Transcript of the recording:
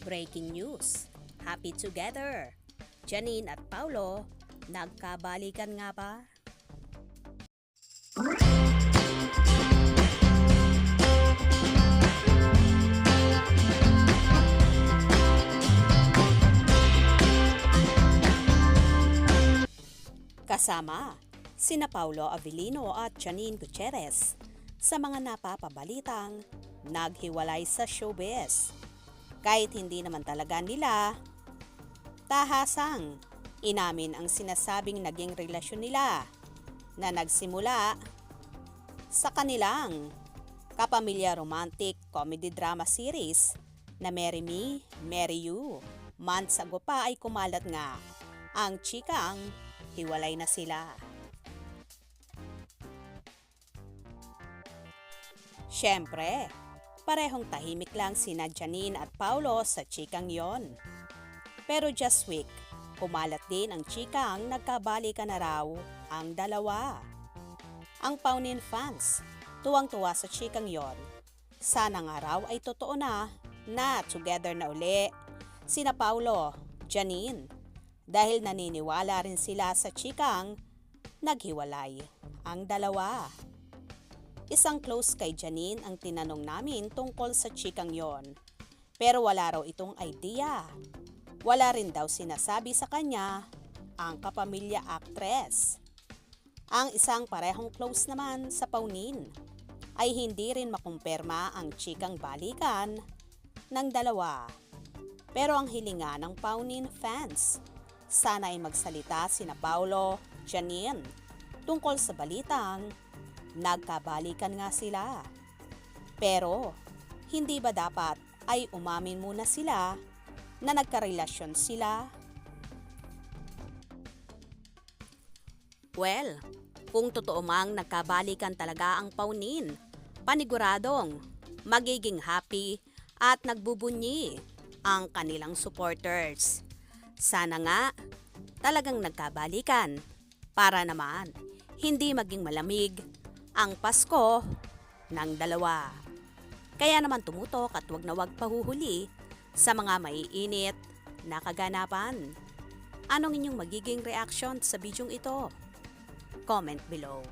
Breaking news, happy together! Janine at Paulo, nagkabalikan nga ba? Kasama sina Paulo Avellino at Janine Gutierrez sa mga napapabalitang naghiwalay sa showbiz. Kahit hindi naman talaga nila tahasang inamin ang sinasabing naging relasyon nila na nagsimula sa kanilang kapamilya romantic comedy drama series na Marry Me, Marry You. Months ago pa ay kumalat nga ang chikang hiwalay na sila. Siyempre, parehong tahimik lang sina Janine at Paulo sa chikang yon. Pero just week, kumalat din ang chikang nagkabalikan na raw ang dalawa. Ang Paunin fans, tuwang-tuwa sa chikang yon. Sana nga raw ay totoo na together na uli sina Paulo, Janine, dahil naniniwala rin sila sa chikang naghiwalay ang dalawa. Isang close kay Janine ang tinanong namin tungkol sa chikang yon. Pero wala raw itong idea. Wala rin daw sinasabi sa kanya ang kapamilya actress. Ang isang parehong close naman sa Paunin ay hindi rin makumpirma ang chikang balikan ng dalawa. Pero ang hilinga ng Paunin fans, sana ay magsalita sina Paulo, Janine tungkol sa balitang nagkabalikan nga sila. Pero hindi ba dapat ay umamin muna sila na nagkarelasyon sila? Well, kung totoo mang nagkabalikan talaga ang Paunin, paniguradong magiging happy at nagbubunyi ang kanilang supporters. Sana nga talagang nagkabalikan para naman hindi maging malamig ang Pasko ng dalawa. Kaya naman tumutok at wag na wag pahuhuli sa mga maiinit na kaganapan. Anong inyong magiging reaction sa bidyong ito? Comment below.